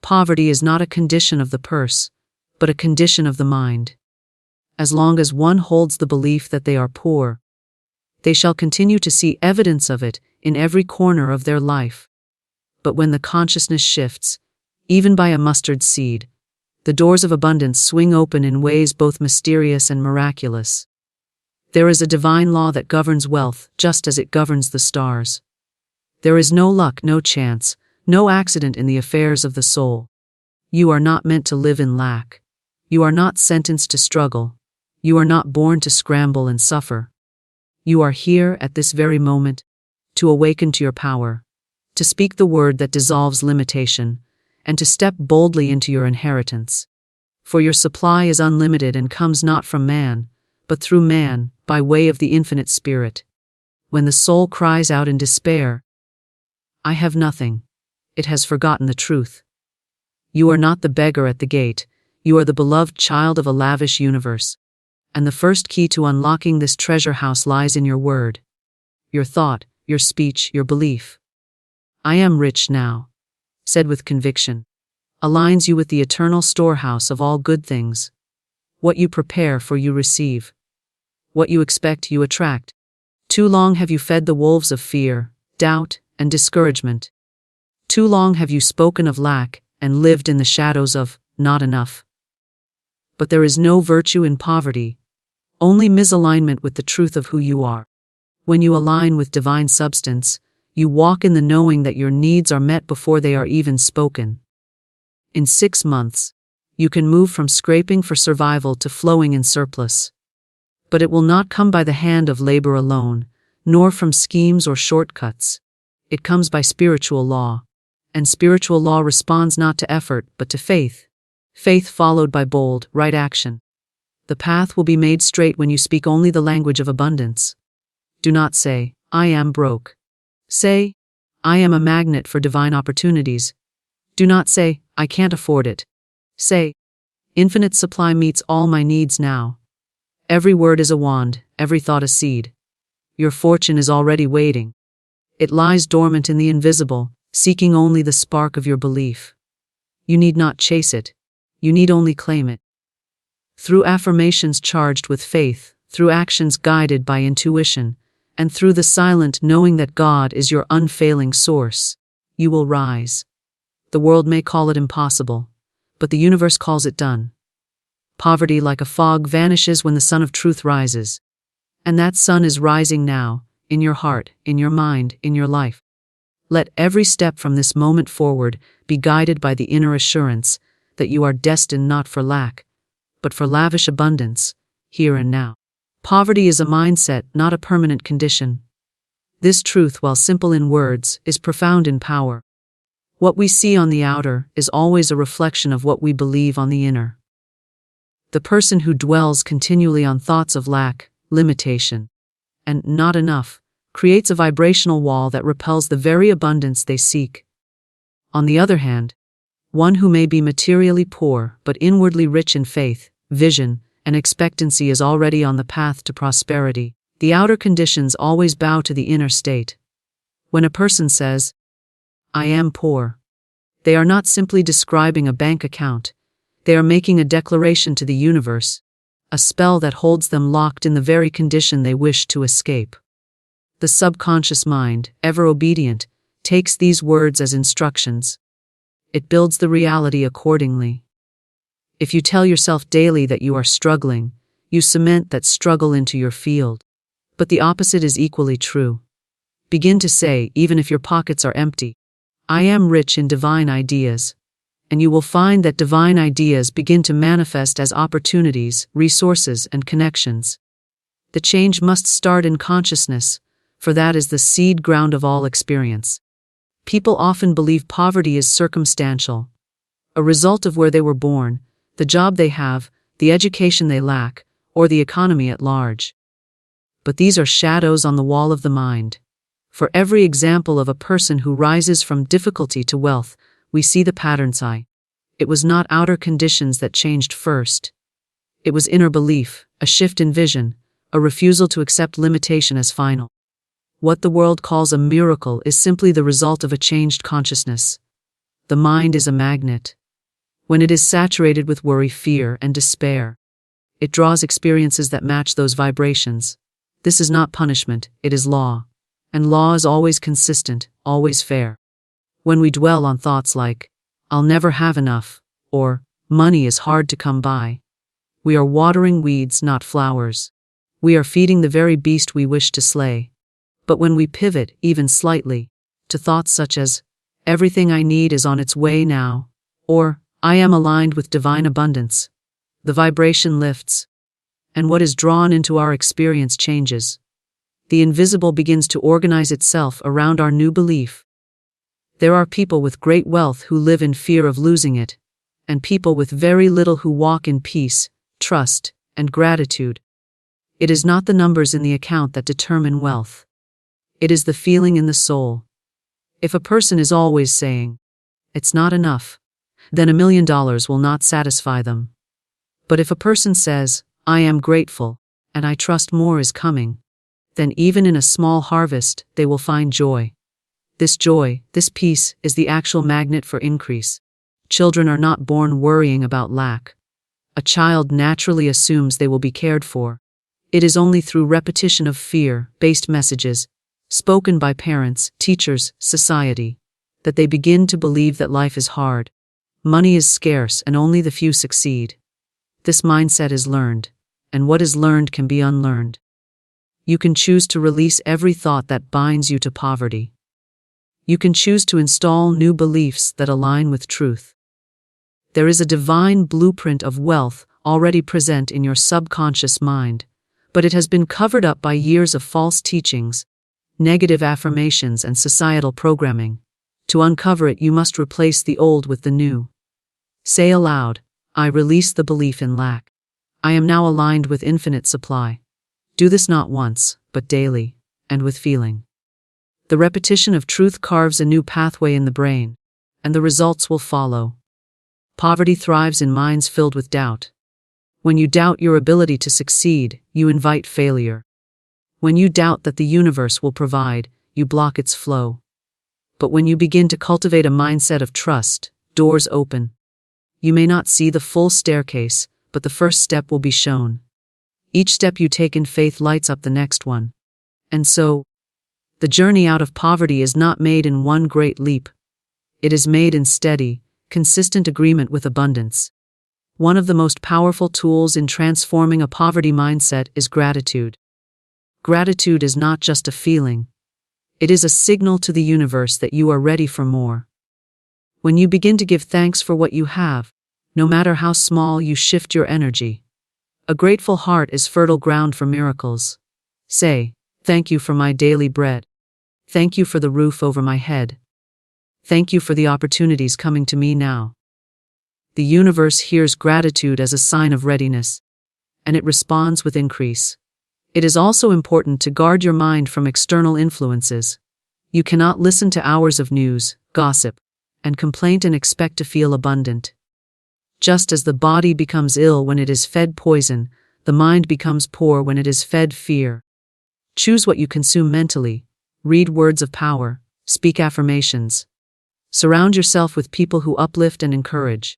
Poverty is not a condition of the purse, but a condition of the mind. As long as one holds the belief that they are poor, they shall continue to see evidence of it in every corner of their life. But when the consciousness shifts, even by a mustard seed, the doors of abundance swing open in ways both mysterious and miraculous. There is a divine law that governs wealth just as it governs the stars. There is no luck, no chance, no accident in the affairs of the soul. You are not meant to live in lack. You are not sentenced to struggle. You are not born to scramble and suffer. You are here at this very moment to awaken to your power, to speak the word that dissolves limitation, and to step boldly into your inheritance. For your supply is unlimited and comes not from man, but through man, by way of the infinite spirit. When the soul cries out in despair, "I have nothing," it has forgotten the truth. You are not the beggar at the gate, you are the beloved child of a lavish universe. And the first key to unlocking this treasure house lies in your word, your thought, your speech, your belief. "I am rich now," said with conviction, aligns you with the eternal storehouse of all good things. What you prepare for, you receive. What you expect, you attract. Too long have you fed the wolves of fear, doubt, and discouragement. Too long have you spoken of lack and lived in the shadows of not enough. But there is no virtue in poverty, only misalignment with the truth of who you are. When you align with divine substance, you walk in the knowing that your needs are met before they are even spoken. In 6 months, you can move from scraping for survival to flowing in surplus. But it will not come by the hand of labor alone, nor from schemes or shortcuts. It comes by spiritual law, and spiritual law responds not to effort but to faith. Faith followed by bold, right action. The path will be made straight when you speak only the language of abundance. Do not say, "I am broke." Say, "I am a magnet for divine opportunities." Do not say, "I can't afford it." Say, "Infinite supply meets all my needs now." Every word is a wand, every thought a seed. Your fortune is already waiting. It lies dormant in the invisible, seeking only the spark of your belief. You need not chase it. You need only claim it. Through affirmations charged with faith, through actions guided by intuition, and through the silent knowing that God is your unfailing source, you will rise. The world may call it impossible, but the universe calls it done. Poverty, like a fog, vanishes when the sun of truth rises. And that sun is rising now, in your heart, in your mind, in your life. Let every step from this moment forward be guided by the inner assurance that you are destined not for lack, but for lavish abundance, here and now. Poverty is a mindset, not a permanent condition. This truth, while simple in words, is profound in power. What we see on the outer is always a reflection of what we believe on the inner. The person who dwells continually on thoughts of lack, limitation, and not enough creates a vibrational wall that repels the very abundance they seek. On the other hand, one who may be materially poor but inwardly rich in faith, vision, and expectancy is already on the path to prosperity. The outer conditions always bow to the inner state. When a person says, "I am poor," they are not simply describing a bank account. They are making a declaration to the universe, a spell that holds them locked in the very condition they wish to escape. The subconscious mind, ever obedient, takes these words as instructions. It builds the reality accordingly. If you tell yourself daily that you are struggling, you cement that struggle into your field. But the opposite is equally true. Begin to say, even if your pockets are empty, "I am rich in divine ideas," and you will find that divine ideas begin to manifest as opportunities, resources, and connections. The change must start in consciousness, for that is the seed ground of all experience. People often believe poverty is circumstantial, a result of where they were born, the job they have, the education they lack, or the economy at large. But these are shadows on the wall of the mind. For every example of a person who rises from difficulty to wealth, we see the patterns. It was not outer conditions that changed first. It was inner belief, a shift in vision, a refusal to accept limitation as final. What the world calls a miracle is simply the result of a changed consciousness. The mind is a magnet. When it is saturated with worry, fear, and despair, it draws experiences that match those vibrations. This is not punishment, it is law. And law is always consistent, always fair. When we dwell on thoughts like, "I'll never have enough," or "money is hard to come by," we are watering weeds, not flowers. We are feeding the very beast we wish to slay. But when we pivot, even slightly, to thoughts such as, "Everything I need is on its way now," or "I am aligned with divine abundance," the vibration lifts, and what is drawn into our experience changes. The invisible begins to organize itself around our new belief. There are people with great wealth who live in fear of losing it, and people with very little who walk in peace, trust, and gratitude. It is not the numbers in the account that determine wealth. It is the feeling in the soul. If a person is always saying, "It's not enough," then $1 million will not satisfy them. But if a person says, "I am grateful, and I trust more is coming," then even in a small harvest, they will find joy. This joy, this peace, is the actual magnet for increase. Children are not born worrying about lack. A child naturally assumes they will be cared for. It is only through repetition of fear-based messages, spoken by parents, teachers, society, that they begin to believe that life is hard. Money is scarce and only the few succeed. This mindset is learned, and what is learned can be unlearned. You can choose to release every thought that binds you to poverty. You can choose to install new beliefs that align with truth. There is a divine blueprint of wealth already present in your subconscious mind, but it has been covered up by years of false teachings, negative affirmations, and societal programming. To uncover it, you must replace the old with the new. Say aloud, "I release the belief in lack. I am now aligned with infinite supply." Do this not once, but daily, and with feeling. The repetition of truth carves a new pathway in the brain, and the results will follow. Poverty thrives in minds filled with doubt. When you doubt your ability to succeed, you invite failure. When you doubt that the universe will provide, you block its flow. But when you begin to cultivate a mindset of trust, doors open. You may not see the full staircase, but the first step will be shown. Each step you take in faith lights up the next one. And so, the journey out of poverty is not made in one great leap. It is made in steady, consistent agreement with abundance. One of the most powerful tools in transforming a poverty mindset is gratitude. Gratitude is not just a feeling. It is a signal to the universe that you are ready for more. When you begin to give thanks for what you have, no matter how small, you shift your energy. A grateful heart is fertile ground for miracles. Say, "Thank you for my daily bread. Thank you for the roof over my head. Thank you for the opportunities coming to me now." The universe hears gratitude as a sign of readiness, and it responds with increase. It is also important to guard your mind from external influences. You cannot listen to hours of news, gossip, and complaint and expect to feel abundant. Just as the body becomes ill when it is fed poison, the mind becomes poor when it is fed fear. Choose what you consume mentally. Read words of power. Speak affirmations. Surround yourself with people who uplift and encourage.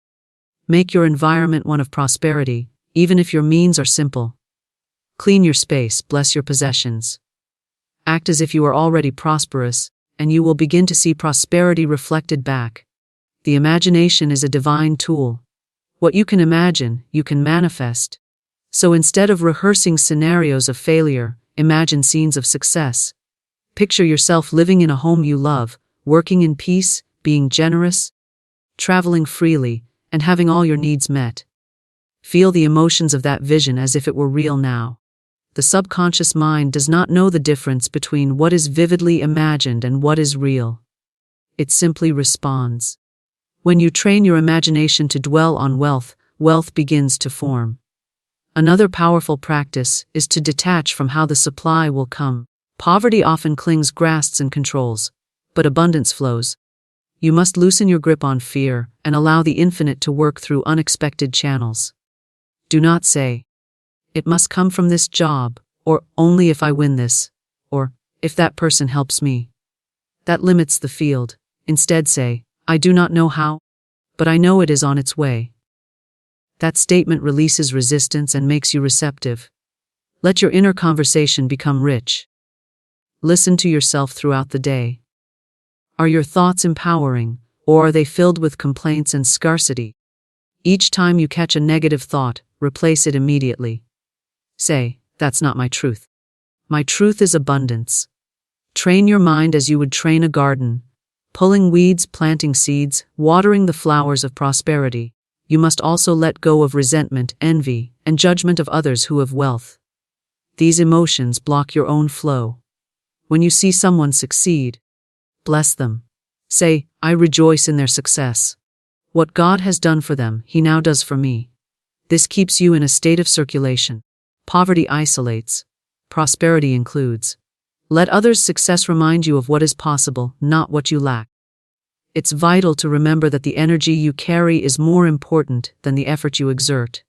Make your environment one of prosperity, even if your means are simple. Clean your space, bless your possessions. Act as if you are already prosperous, and you will begin to see prosperity reflected back. The imagination is a divine tool. What you can imagine, you can manifest. So instead of rehearsing scenarios of failure, imagine scenes of success. Picture yourself living in a home you love, working in peace, being generous, traveling freely, and having all your needs met. Feel the emotions of that vision as if it were real now. The subconscious mind does not know the difference between what is vividly imagined and what is real. It simply responds. When you train your imagination to dwell on wealth, wealth begins to form. Another powerful practice is to detach from how the supply will come. Poverty often clings, grasps, and controls, but abundance flows. You must loosen your grip on fear and allow the infinite to work through unexpected channels. Do not say, "It must come from this job," or "only if I win this," or "if that person helps me." That limits the field. Instead say, I do not know how, but I know it is on its way. That statement releases resistance and makes you receptive. Let your inner conversation become rich. Listen to yourself throughout the day. Are your thoughts empowering, or are they filled with complaints and scarcity? Each time you catch a negative thought, replace it immediately. Say, "That's not my truth. My truth is abundance." Train your mind as you would train a garden, pulling weeds, planting seeds, watering the flowers of prosperity. You must also let go of resentment, envy, and judgment of others who have wealth. These emotions block your own flow. When you see someone succeed, bless them. Say, "I rejoice in their success. What God has done for them, He now does for me." This keeps you in a state of circulation. Poverty isolates. Prosperity includes. Let others' success remind you of what is possible, not what you lack. It's vital to remember that the energy you carry is more important than the effort you exert.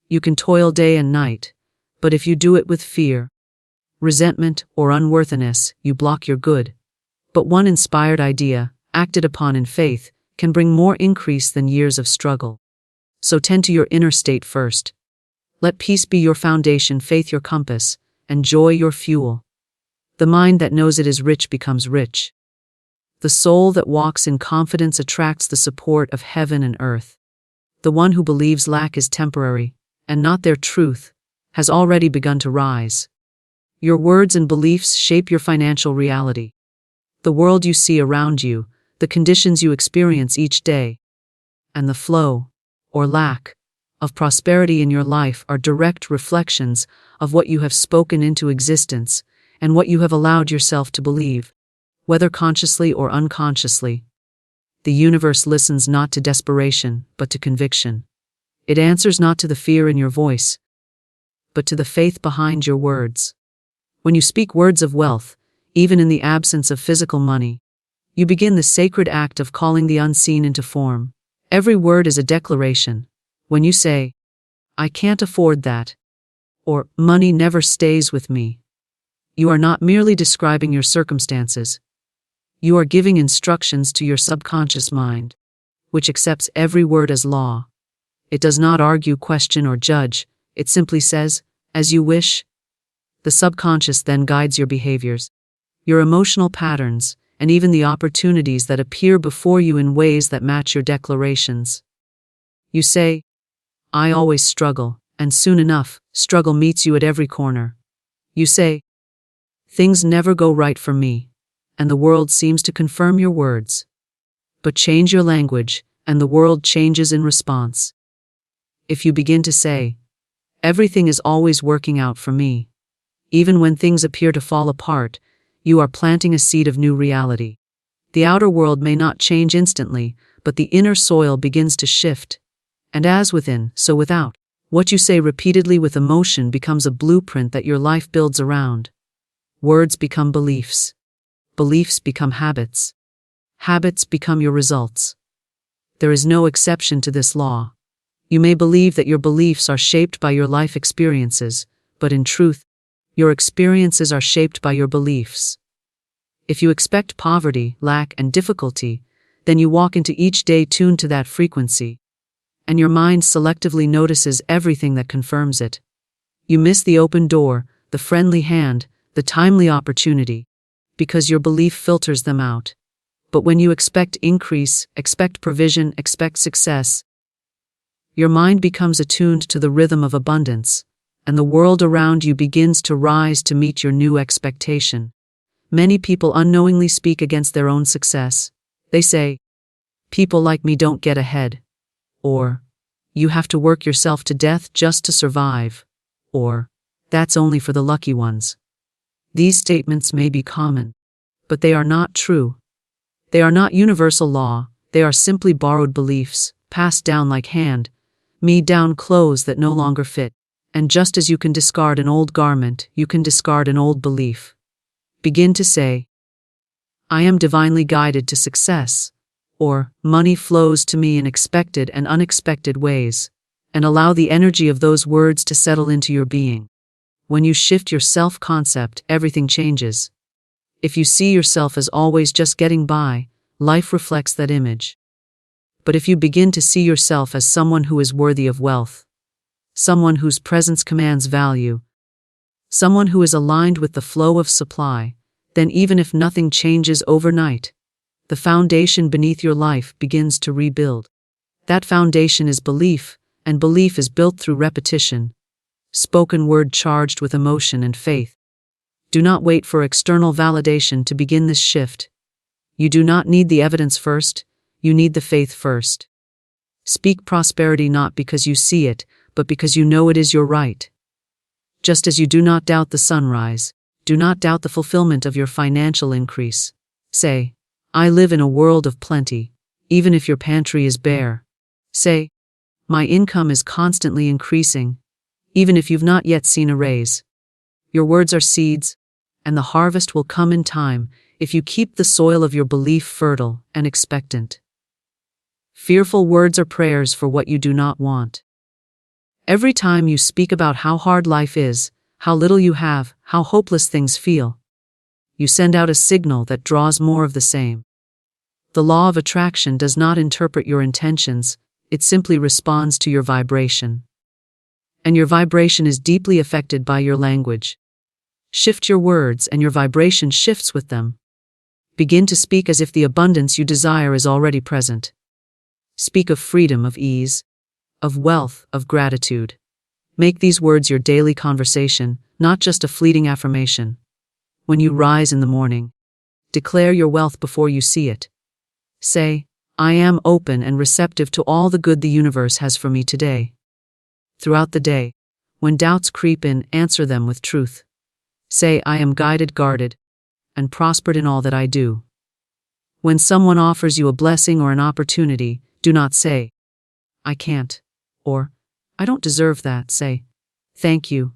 You can toil day and night, but if you do it with fear, resentment, or unworthiness, you block your good. But one inspired idea, acted upon in faith, can bring more increase than years of struggle. So tend to your inner state first. Let peace be your foundation, faith your compass, and joy your fuel. The mind that knows it is rich becomes rich. The soul that walks in confidence attracts the support of heaven and earth. The one who believes lack is temporary, and not their truth, has already begun to rise. Your words and beliefs shape your financial reality. The world you see around you, the conditions you experience each day, and the flow, or lack, of prosperity in your life are direct reflections of what you have spoken into existence and what you have allowed yourself to believe, whether consciously or unconsciously. The universe listens not to desperation, but to conviction. It answers not to the fear in your voice, but to the faith behind your words. When you speak words of wealth, even in the absence of physical money, you begin the sacred act of calling the unseen into form. Every word is a declaration. When you say, "I can't afford that," or "money never stays with me," you are not merely describing your circumstances. You are giving instructions to your subconscious mind, which accepts every word as law. It does not argue, question, or judge. It simply says, "As you wish." The subconscious then guides your behaviors, your emotional patterns, and even the opportunities that appear before you in ways that match your declarations. You say, "I always struggle," and soon enough, struggle meets you at every corner. You say, "Things never go right for me," and the world seems to confirm your words. But change your language, and the world changes in response. If you begin to say, "Everything is always working out for me," even when things appear to fall apart, you are planting a seed of new reality. The outer world may not change instantly, but the inner soil begins to shift. And as within, so without. What you say repeatedly with emotion becomes a blueprint that your life builds around. Words become beliefs. Beliefs become habits. Habits become your results. There is no exception to this law. You may believe that your beliefs are shaped by your life experiences, but in truth, your experiences are shaped by your beliefs. If you expect poverty, lack, and difficulty, then you walk into each day tuned to that frequency, and your mind selectively notices everything that confirms it. You miss the open door, the friendly hand, the timely opportunity, because your belief filters them out. But when you expect increase, expect provision, expect success, your mind becomes attuned to the rhythm of abundance, and the world around you begins to rise to meet your new expectation. Many people unknowingly speak against their own success. They say, "People like me don't get ahead," or "You have to work yourself to death just to survive," or "That's only for the lucky ones." These statements may be common, but they are not true. They are not universal law. They are simply borrowed beliefs, passed down like hand-me-down clothes that no longer fit. And just as you can discard an old garment, you can discard an old belief. Begin to say, "I am divinely guided to success," or "Money flows to me in expected and unexpected ways," and allow the energy of those words to settle into your being. When you shift your self-concept, everything changes. If you see yourself as always just getting by, life reflects that image. But if you begin to see yourself as someone who is worthy of wealth, someone whose presence commands value, someone who is aligned with the flow of supply, then even if nothing changes overnight, the foundation beneath your life begins to rebuild. That foundation is belief, and belief is built through repetition, spoken word charged with emotion and faith. Do not wait for external validation to begin this shift. You do not need the evidence first, you need the faith first. Speak prosperity not because you see it, but because you know it is your right. Just as you do not doubt the sunrise, do not doubt the fulfillment of your financial increase. Say, I live in a world of plenty, even if your pantry is bare. Say, my income is constantly increasing, even if you've not yet seen a raise. Your words are seeds, and the harvest will come in time if you keep the soil of your belief fertile and expectant. Fearful words are prayers for what you do not want. Every time you speak about how hard life is, how little you have, how hopeless things feel, you send out a signal that draws more of the same. The law of attraction does not interpret your intentions, it simply responds to your vibration. And your vibration is deeply affected by your language. Shift your words and your vibration shifts with them. Begin to speak as if the abundance you desire is already present. Speak of freedom, of ease, of wealth, of gratitude. Make these words your daily conversation, not just a fleeting affirmation. When you rise in the morning, declare your wealth before you see it. Say, I am open and receptive to all the good the universe has for me today. Throughout the day, when doubts creep in, answer them with truth. Say, I am guided, guarded, and prospered in all that I do. When someone offers you a blessing or an opportunity, do not say, I can't, or I don't deserve that. Say, thank you,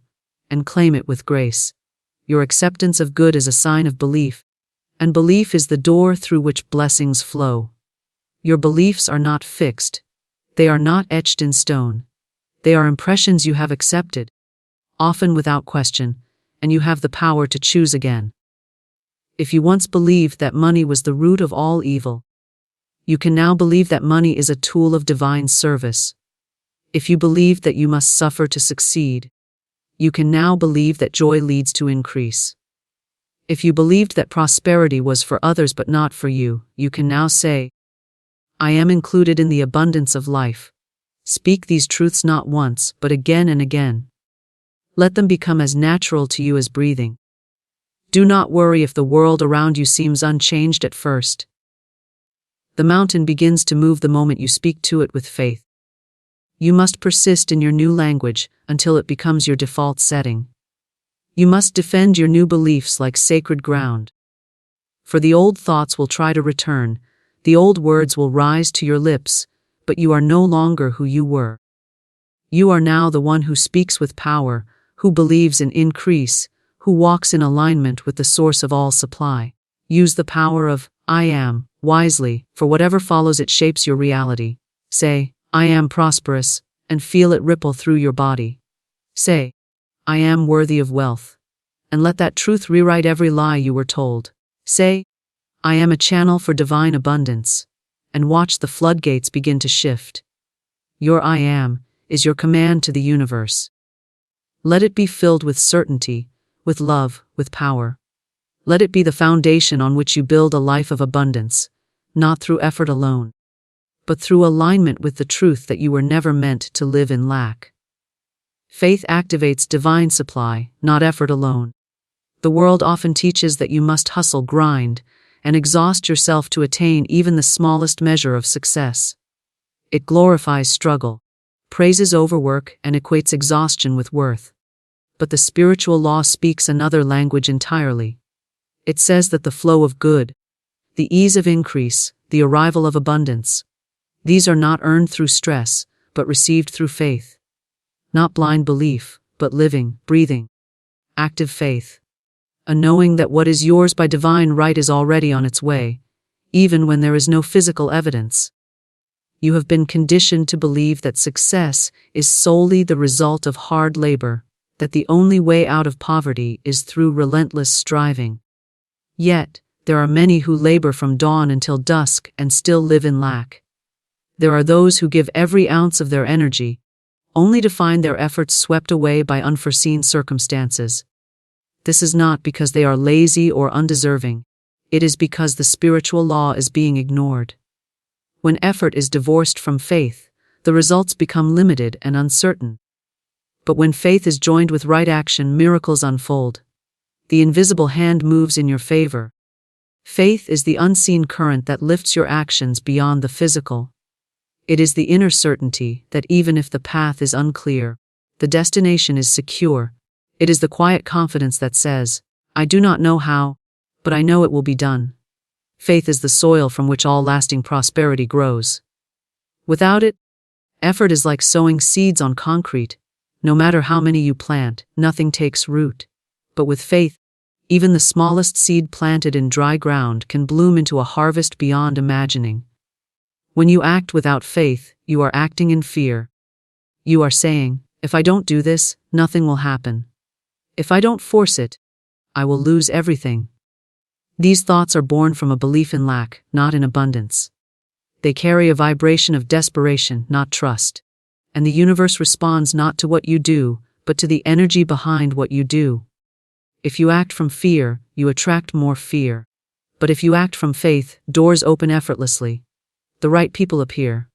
and claim it with grace. Your acceptance of good is a sign of belief, and belief is the door through which blessings flow. Your beliefs are not fixed. They are not etched in stone. They are impressions you have accepted, often without question, and you have the power to choose again. If you once believed that money was the root of all evil, you can now believe that money is a tool of divine service. If you believed that you must suffer to succeed, you can now believe that joy leads to increase. If you believed that prosperity was for others but not for you, you can now say, I am included in the abundance of life. Speak these truths not once, but again and again. Let them become as natural to you as breathing. Do not worry if the world around you seems unchanged at first. The mountain begins to move the moment you speak to it with faith. You must persist in your new language until it becomes your default setting. You must defend your new beliefs like sacred ground. For the old thoughts will try to return, the old words will rise to your lips, but you are no longer who you were. You are now the one who speaks with power, who believes in increase, who walks in alignment with the source of all supply. Use the power of I am wisely, for whatever follows it shapes your reality. Say, I am prosperous, and feel it ripple through your body. Say, I am worthy of wealth, and let that truth rewrite every lie you were told. Say, I am a channel for divine abundance, and watch the floodgates begin to shift. Your I am is your command to the universe. Let it be filled with certainty, with love, with power. Let it be the foundation on which you build a life of abundance, not through effort alone, but through alignment with the truth that you were never meant to live in lack. Faith activates divine supply, not effort alone. The world often teaches that you must hustle, grind, and exhaust yourself to attain even the smallest measure of success. It glorifies struggle, praises overwork, and equates exhaustion with worth. But the spiritual law speaks another language entirely. It says that the flow of good, the ease of increase, the arrival of abundance, these are not earned through stress, but received through faith. Not blind belief, but living, breathing, active faith. A knowing that what is yours by divine right is already on its way, even when there is no physical evidence. You have been conditioned to believe that success is solely the result of hard labor, that the only way out of poverty is through relentless striving. Yet, There are many who labor from dawn until dusk and still live in lack. There are those who give every ounce of their energy, only to find their efforts swept away by unforeseen circumstances. This is not because they are lazy or undeserving. It is because the spiritual law is being ignored. When effort is divorced from faith, the results become limited and uncertain. But when faith is joined with right action, miracles unfold. The invisible hand moves in your favor. Faith is the unseen current that lifts your actions beyond the physical. It is the inner certainty that even if the path is unclear, the destination is secure. It is the quiet confidence that says, "I do not know how, but I know it will be done." Faith is the soil from which all lasting prosperity grows. Without it, effort is like sowing seeds on concrete. No matter how many you plant, nothing takes root. But with faith, even the smallest seed planted in dry ground can bloom into a harvest beyond imagining. When you act without faith, you are acting in fear. You are saying, "If I don't do this, nothing will happen. If I don't force it, I will lose everything." These thoughts are born from a belief in lack, not in abundance. They carry a vibration of desperation, not trust. And the universe responds not to what you do, but to the energy behind what you do. If you act from fear, you attract more fear. But if you act from faith, doors open effortlessly. The right people appear.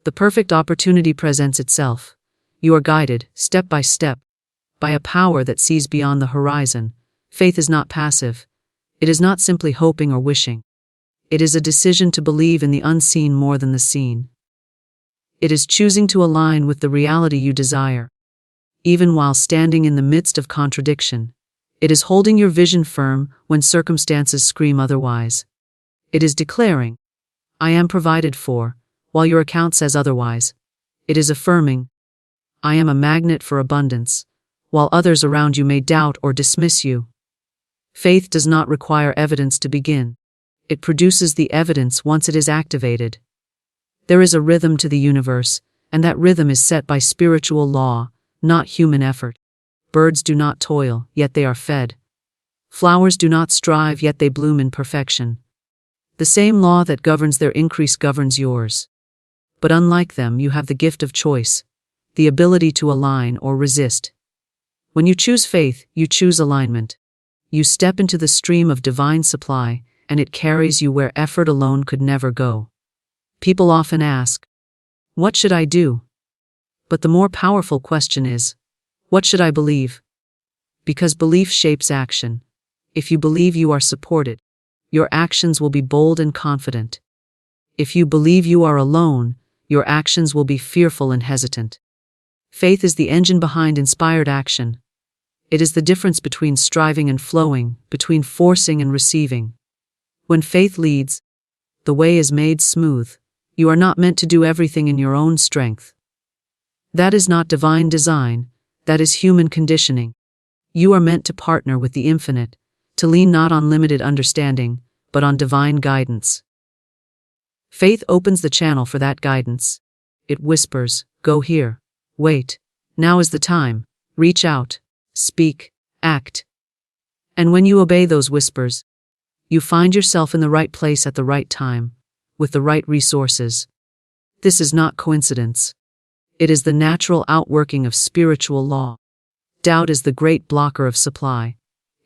The perfect opportunity presents itself. You are guided, step by step, by a power that sees beyond the horizon. Faith is not passive. It is not simply hoping or wishing. It is a decision to believe in the unseen more than the seen. It is choosing to align with the reality you desire. Even while standing in the midst of contradiction, it is holding your vision firm when circumstances scream otherwise. It is declaring, "I am provided for," while your account says otherwise. It is affirming, "I am a magnet for abundance," while others around you may doubt or dismiss you. Faith does not require evidence to begin. It produces the evidence once it is activated. There is a rhythm to the universe, and that rhythm is set by spiritual law, not human effort. Birds do not toil, yet they are fed. Flowers do not strive, yet they bloom in perfection. The same law that governs their increase governs yours. But unlike them, you have the gift of choice, the ability to align or resist. When you choose faith, you choose alignment. You step into the stream of divine supply, and it carries you where effort alone could never go. People often ask, "What should I do?" But the more powerful question is, "What should I believe?" Because belief shapes action. If you believe you are supported, your actions will be bold and confident. If you believe you are alone, your actions will be fearful and hesitant. Faith is the engine behind inspired action. It is the difference between striving and flowing, between forcing and receiving. When faith leads, the way is made smooth. You are not meant to do everything in your own strength. That is not divine design, that is human conditioning. You are meant to partner with the infinite, to lean not on limited understanding, but on divine guidance. Faith opens the channel for that guidance. It whispers, "Go here. Wait. Now is the time. Reach out. Speak. Act." And when you obey those whispers, you find yourself in the right place at the right time, with the right resources. This is not coincidence. It is the natural outworking of spiritual law. Doubt is the great blocker of supply.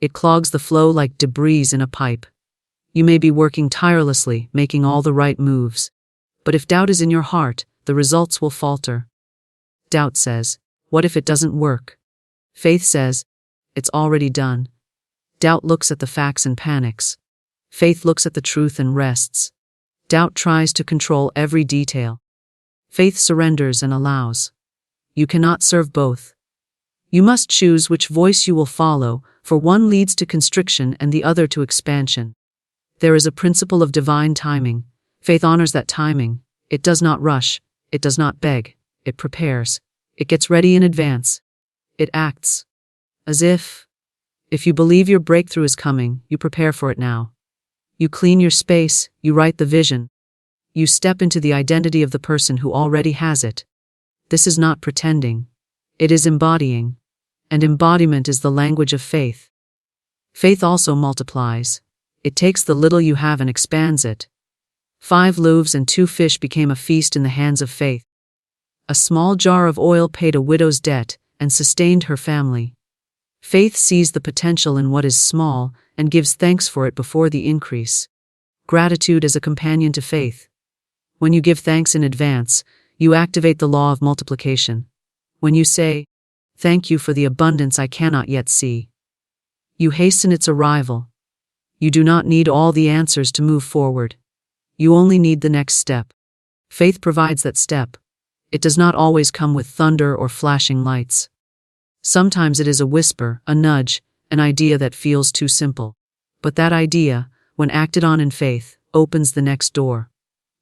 It clogs the flow like debris in a pipe. You may be working tirelessly, making all the right moves. But if doubt is in your heart, the results will falter. Doubt says, "What if it doesn't work?" Faith says, "It's already done." Doubt looks at the facts and panics. Faith looks at the truth and rests. Doubt tries to control every detail. Faith surrenders and allows. You cannot serve both. You must choose which voice you will follow, for one leads to constriction and the other to expansion. There is a principle of divine timing. Faith honors that timing. It does not rush. It does not beg. It prepares. It gets ready in advance. It acts. As if you believe your breakthrough is coming, you prepare for it now. You clean your space, you write the vision. You step into the identity of the person who already has it. This is not pretending. It is embodying. And embodiment is the language of faith. Faith also multiplies. It takes the little you have and expands it. 5 loaves and 2 fish became a feast in the hands of faith. A small jar of oil paid a widow's debt and sustained her family. Faith sees the potential in what is small and gives thanks for it before the increase. Gratitude is a companion to faith. When you give thanks in advance, you activate the law of multiplication. When you say, "Thank you for the abundance I cannot yet see," you hasten its arrival. You do not need all the answers to move forward. You only need the next step. Faith provides that step. It does not always come with thunder or flashing lights. Sometimes it is a whisper, a nudge, an idea that feels too simple. But that idea, when acted on in faith, opens the next door.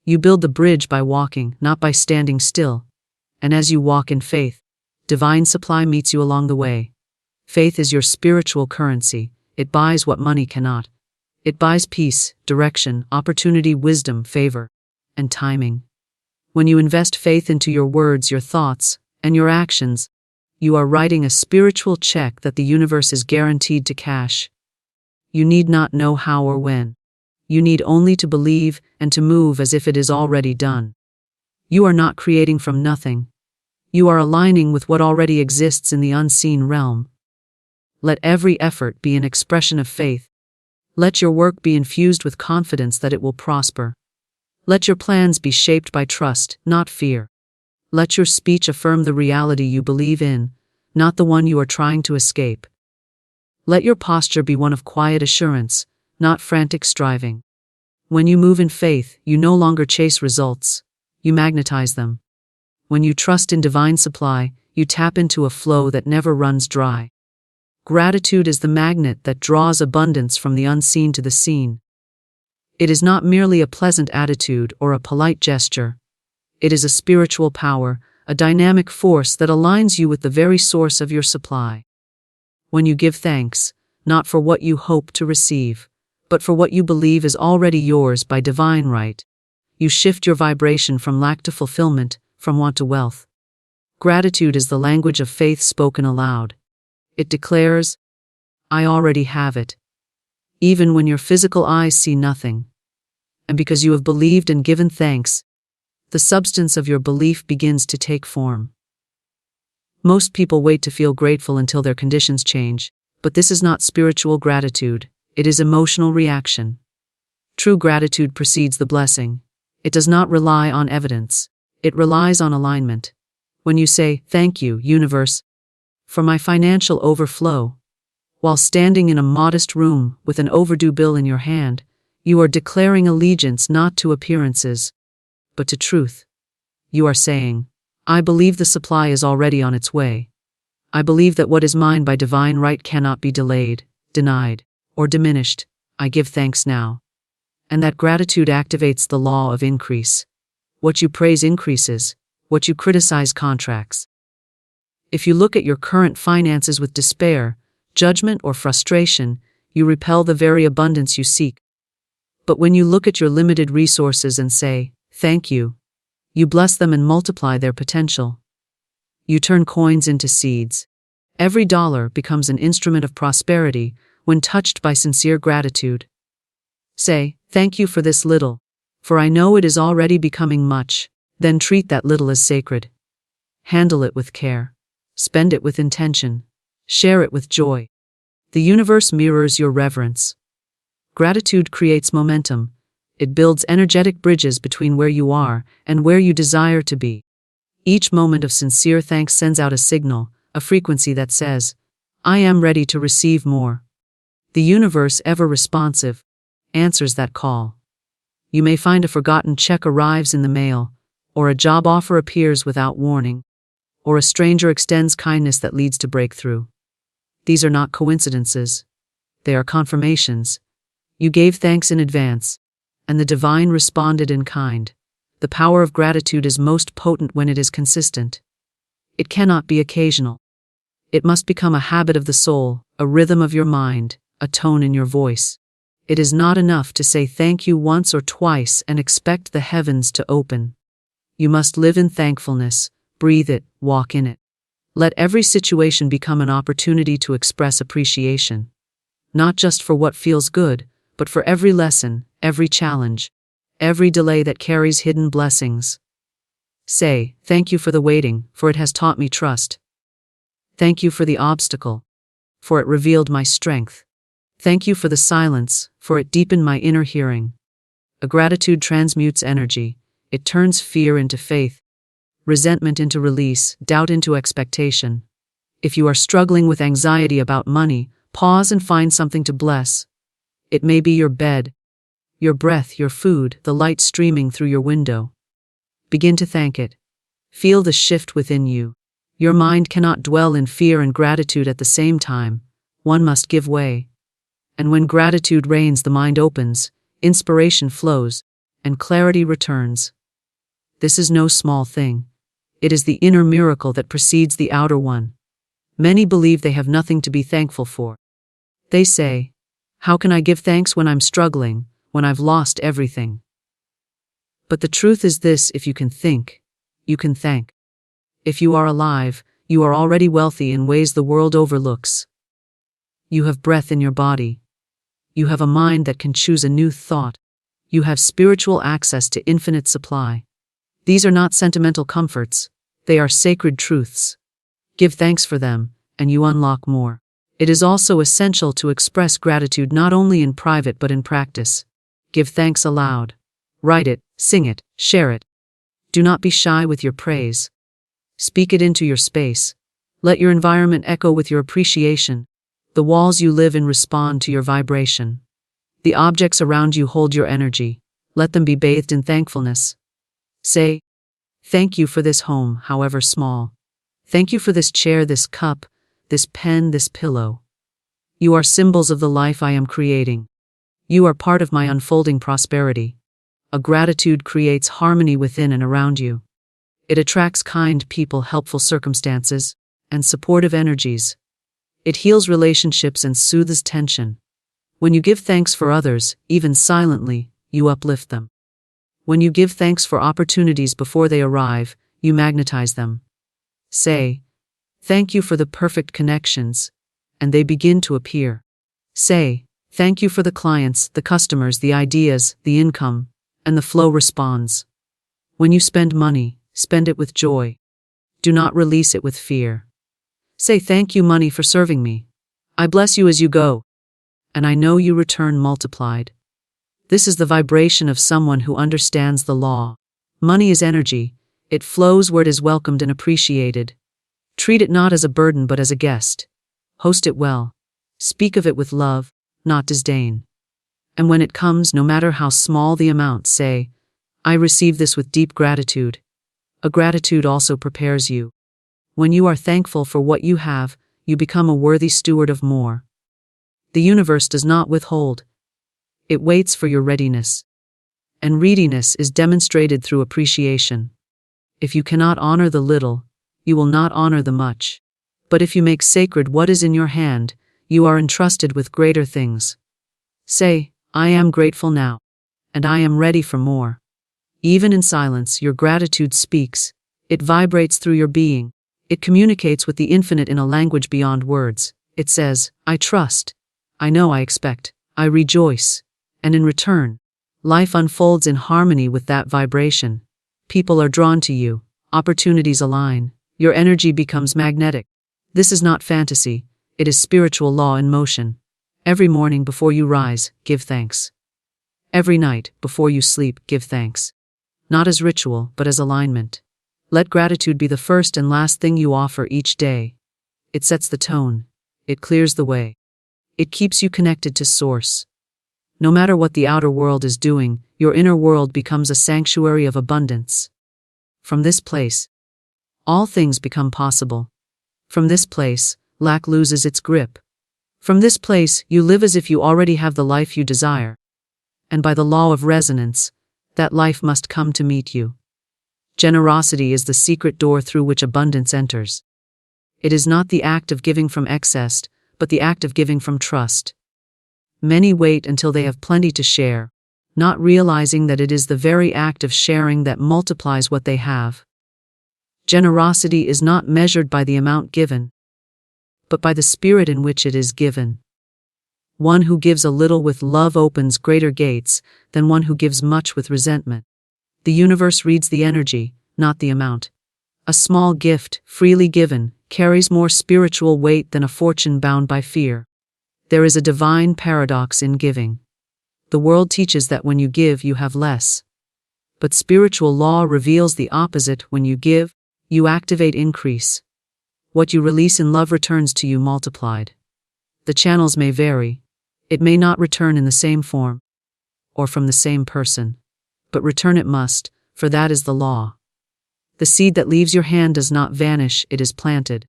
You build the bridge by walking, not by standing still. And as you walk in faith, divine supply meets you along the way. Faith is your spiritual currency. It buys what money cannot. It buys peace, direction, opportunity, wisdom, favor, and timing. When you invest faith into your words, your thoughts, and your actions, you are writing a spiritual check that the universe is guaranteed to cash. You need not know how or when. You need only to believe and to move as if it is already done. You are not creating from nothing. You are aligning with what already exists in the unseen realm. Let every effort be an expression of faith. Let your work be infused with confidence that it will prosper. Let your plans be shaped by trust, not fear. Let your speech affirm the reality you believe in, not the one you are trying to escape. Let your posture be one of quiet assurance, not frantic striving. When you move in faith, you no longer chase results, you magnetize them. When you trust in divine supply, you tap into a flow that never runs dry. Gratitude is the magnet that draws abundance from the unseen to the seen. It is not merely a pleasant attitude or a polite gesture. It is a spiritual power, a dynamic force that aligns you with the very source of your supply. When you give thanks, not for what you hope to receive, but for what you believe is already yours by divine right, you shift your vibration from lack to fulfillment, from want to wealth. Gratitude is the language of faith spoken aloud. It declares, "I already have it," even when your physical eyes see nothing. And because you have believed and given thanks, the substance of your belief begins to take form. Most people wait to feel grateful until their conditions change, but this is not spiritual gratitude, it is emotional reaction. True gratitude precedes the blessing. It does not rely on evidence, it relies on alignment. When you say, "Thank you, universe, for my financial overflow," while standing in a modest room with an overdue bill in your hand, you are declaring allegiance not to appearances, but to truth. You are saying, "I believe the supply is already on its way. I believe that what is mine by divine right cannot be delayed, denied, or diminished. I give thanks now." And that gratitude activates the law of increase. What you praise increases, what you criticize contracts. If you look at your current finances with despair, judgment, or frustration, you repel the very abundance you seek. But when you look at your limited resources and say, "Thank you," you bless them and multiply their potential. You turn coins into seeds. Every dollar becomes an instrument of prosperity when touched by sincere gratitude. Say, "Thank you for this little, for I know it is already becoming much." Then treat that little as sacred. Handle it with care. Spend it with intention. Share it with joy. The universe mirrors your reverence. Gratitude creates momentum. It builds energetic bridges between where you are and where you desire to be. Each moment of sincere thanks sends out a signal, a frequency that says, "I am ready to receive more." The universe, ever responsive, answers that call. You may find a forgotten check arrives in the mail, or a job offer appears without warning, or a stranger extends kindness that leads to breakthrough. These are not coincidences. They are confirmations. You gave thanks in advance, and the divine responded in kind. The power of gratitude is most potent when it is consistent. It cannot be occasional. It must become a habit of the soul, a rhythm of your mind, a tone in your voice. It is not enough to say thank you once or twice and expect the heavens to open. You must live in thankfulness, breathe it, walk in it. Let every situation become an opportunity to express appreciation. Not just for what feels good, but for every lesson, every challenge, every delay that carries hidden blessings. Say, thank you for the waiting, for it has taught me trust. Thank you for the obstacle, for it revealed my strength. Thank you for the silence, for it deepened my inner hearing. A gratitude transmutes energy. It turns fear into faith, resentment into release, doubt into expectation. If you are struggling with anxiety about money, pause and find something to bless. It may be your bed, your breath, your food, the light streaming through your window. Begin to thank it. Feel the shift within you. Your mind cannot dwell in fear and gratitude at the same time. One must give way. And when gratitude reigns, the mind opens, inspiration flows, and clarity returns. This is no small thing. It is the inner miracle that precedes the outer one. Many believe they have nothing to be thankful for. They say, how can I give thanks when I'm struggling, when I've lost everything? But the truth is this: if you can think, you can thank. If you are alive, you are already wealthy in ways the world overlooks. You have breath in your body. You have a mind that can choose a new thought. You have spiritual access to infinite supply. These are not sentimental comforts. They are sacred truths. Give thanks for them, and you unlock more. It is also essential to express gratitude not only in private but in practice. Give thanks aloud. Write it, sing it, share it. Do not be shy with your praise. Speak it into your space. Let your environment echo with your appreciation. The walls you live in respond to your vibration. The objects around you hold your energy. Let them be bathed in thankfulness. Say, thank you for this home, however small. Thank you for this chair, this cup, this pen, this pillow. You are symbols of the life I am creating. You are part of my unfolding prosperity. A gratitude creates harmony within and around you. It attracts kind people, helpful circumstances, and supportive energies. It heals relationships and soothes tension. When you give thanks for others, even silently, you uplift them. When you give thanks for opportunities before they arrive, you magnetize them. Say, thank you for the perfect connections, and they begin to appear. Say, thank you for the clients, the customers, the ideas, the income, and the flow responds. When you spend money, spend it with joy. Do not release it with fear. Say, thank you, money, for serving me. I bless you as you go, and I know you return multiplied. This is the vibration of someone who understands the law. Money is energy. It flows where it is welcomed and appreciated. Treat it not as a burden but as a guest. Host it well. Speak of it with love, not disdain. And when it comes, no matter how small the amount, say, I receive this with deep gratitude. A gratitude also prepares you. When you are thankful for what you have, you become a worthy steward of more. The universe does not withhold. It waits for your readiness. And readiness is demonstrated through appreciation. If you cannot honor the little, you will not honor the much. But if you make sacred what is in your hand, you are entrusted with greater things. Say, I am grateful now, and I am ready for more. Even in silence, your gratitude speaks. It vibrates through your being. It communicates with the infinite in a language beyond words. It says, I trust. I know, I expect. I rejoice. And in return, life unfolds in harmony with that vibration. People are drawn to you. Opportunities align. Your energy becomes magnetic. This is not fantasy. It is spiritual law in motion. Every morning before you rise, give thanks. Every night before you sleep, give thanks. Not as ritual, but as alignment. Let gratitude be the first and last thing you offer each day. It sets the tone. It clears the way. It keeps you connected to Source. No matter what the outer world is doing, your inner world becomes a sanctuary of abundance. From this place, all things become possible. From this place, lack loses its grip. From this place, you live as if you already have the life you desire. And by the law of resonance, that life must come to meet you. Generosity is the secret door through which abundance enters. It is not the act of giving from excess, but the act of giving from trust. Many wait until they have plenty to share, not realizing that it is the very act of sharing that multiplies what they have. Generosity is not measured by the amount given, but by the spirit in which it is given. One who gives a little with love opens greater gates than one who gives much with resentment. The universe reads the energy, not the amount. A small gift, freely given, carries more spiritual weight than a fortune bound by fear. There is a divine paradox in giving. The world teaches that when you give, you have less. But spiritual law reveals the opposite. When you give, you activate increase. What you release in love returns to you multiplied. The channels may vary. It may not return in the same form, or from the same person. But return it must, for that is the law. The seed that leaves your hand does not vanish, it is planted.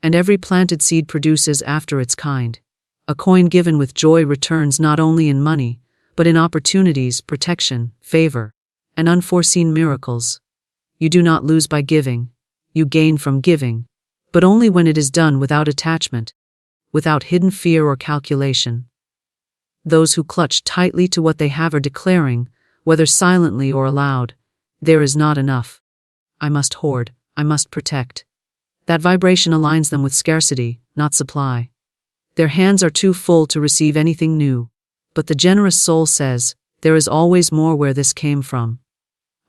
And every planted seed produces after its kind. A coin given with joy returns not only in money, but in opportunities, protection, favor, and unforeseen miracles. You do not lose by giving. You gain from giving, but only when it is done without attachment, without hidden fear or calculation. Those who clutch tightly to what they have are declaring, whether silently or aloud, there is not enough. I must hoard, I must protect. That vibration aligns them with scarcity, not supply. Their hands are too full to receive anything new. But the generous soul says, there is always more where this came from.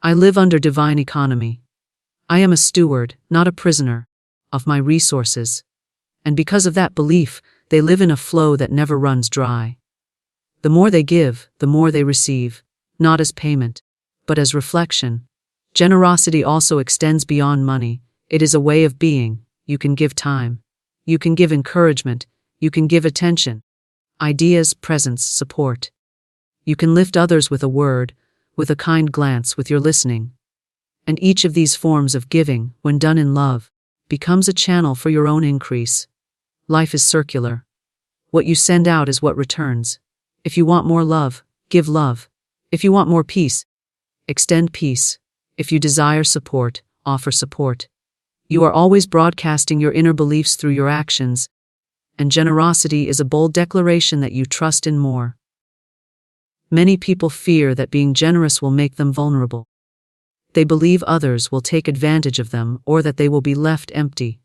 I live under divine economy. I am a steward, not a prisoner, of my resources. And because of that belief, they live in a flow that never runs dry. The more they give, the more they receive, not as payment, but as reflection. Generosity also extends beyond money. It is a way of being. You can give time. You can give encouragement. You can give attention. Ideas, presence, support. You can lift others with a word, with a kind glance, with your listening. And each of these forms of giving, when done in love, becomes a channel for your own increase. Life is circular. What you send out is what returns. If you want more love, give love. If you want more peace, extend peace. If you desire support, offer support. You are always broadcasting your inner beliefs through your actions, and generosity is a bold declaration that you trust in more. Many people fear that being generous will make them vulnerable. They believe others will take advantage of them or that they will be left empty.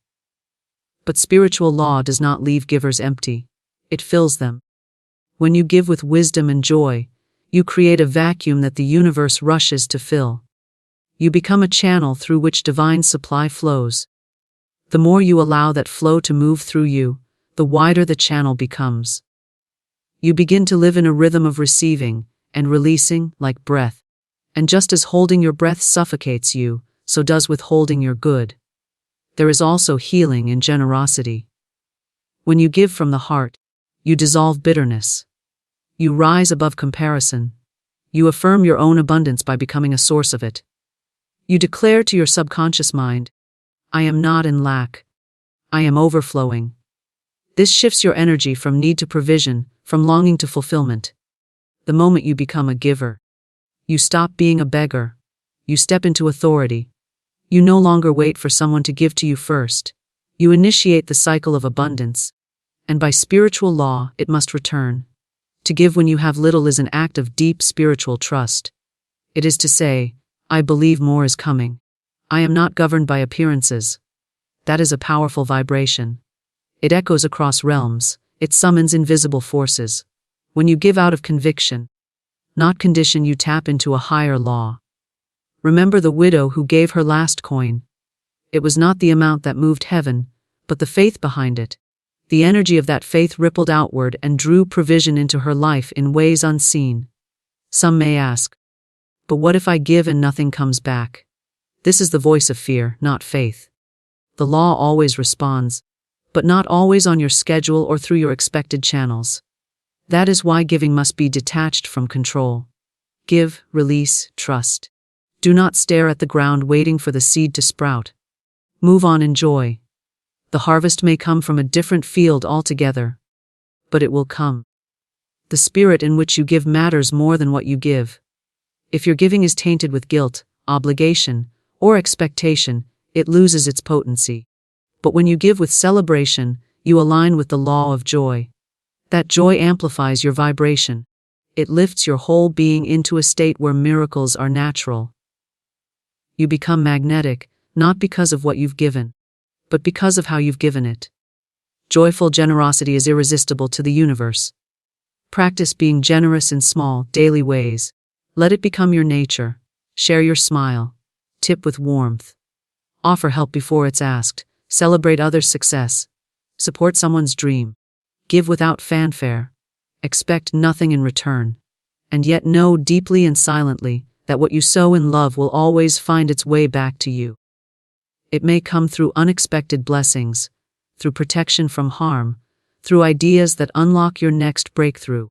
But spiritual law does not leave givers empty. It fills them. When you give with wisdom and joy, you create a vacuum that the universe rushes to fill. You become a channel through which divine supply flows. The more you allow that flow to move through you, the wider the channel becomes. You begin to live in a rhythm of receiving and releasing like breath. And just as holding your breath suffocates you, so does withholding your good. There is also healing in generosity. When you give from the heart, you dissolve bitterness. You rise above comparison. You affirm your own abundance by becoming a source of it. You declare to your subconscious mind, I am not in lack. I am overflowing. This shifts your energy from need to provision, from longing to fulfillment. The moment you become a giver, you stop being a beggar. You step into authority. You no longer wait for someone to give to you first. You initiate the cycle of abundance. And by spiritual law, it must return. To give when you have little is an act of deep spiritual trust. It is to say, I believe more is coming. I am not governed by appearances. That is a powerful vibration. It echoes across realms. It summons invisible forces. When you give out of conviction, not condition, you tap into a higher law. Remember the widow who gave her last coin. It was not the amount that moved heaven, but the faith behind it. The energy of that faith rippled outward and drew provision into her life in ways unseen. Some may ask, but what if I give and nothing comes back? This is the voice of fear, not faith. The law always responds, but not always on your schedule or through your expected channels. That is why giving must be detached from control. Give, release, trust. Do not stare at the ground waiting for the seed to sprout. Move on in joy. The harvest may come from a different field altogether, but it will come. The spirit in which you give matters more than what you give. If your giving is tainted with guilt, obligation, or expectation, it loses its potency. But when you give with celebration, you align with the law of joy. That joy amplifies your vibration. It lifts your whole being into a state where miracles are natural. You become magnetic, not because of what you've given, but because of how you've given it. Joyful generosity is irresistible to the universe. Practice being generous in small, daily ways. Let it become your nature. Share your smile. Tip with warmth. Offer help before it's asked. Celebrate others' success. Support someone's dream. Give without fanfare. Expect nothing in return. And yet know deeply and silently that what you sow in love will always find its way back to you. It may come through unexpected blessings, through protection from harm, through ideas that unlock your next breakthrough.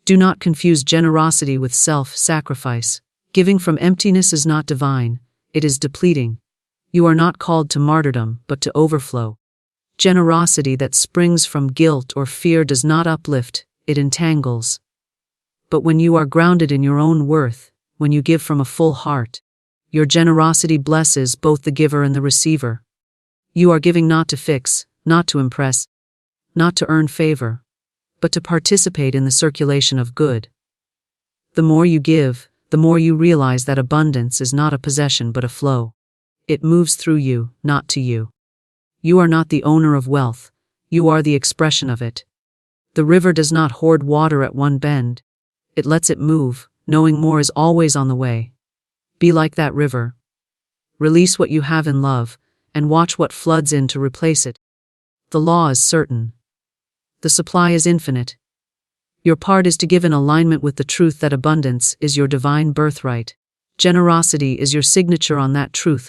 Do not confuse generosity with self-sacrifice. Giving from emptiness is not divine, it is depleting. You are not called to martyrdom, but to overflow. Generosity that springs from guilt or fear does not uplift, it entangles. But when you are grounded in your own worth, when you give from a full heart, your generosity blesses both the giver and the receiver. You are giving not to fix, not to impress, not to earn favor, but to participate in the circulation of good. The more you give, the more you realize that abundance is not a possession but a flow. It moves through you, not to you. You are not the owner of wealth, you are the expression of it. The river does not hoard water at one bend. It lets it move, knowing more is always on the way. Be like that river. Release what you have in love, and watch what floods in to replace it. The law is certain. The supply is infinite. Your part is to give in alignment with the truth that abundance is your divine birthright. Generosity is your signature on that truth.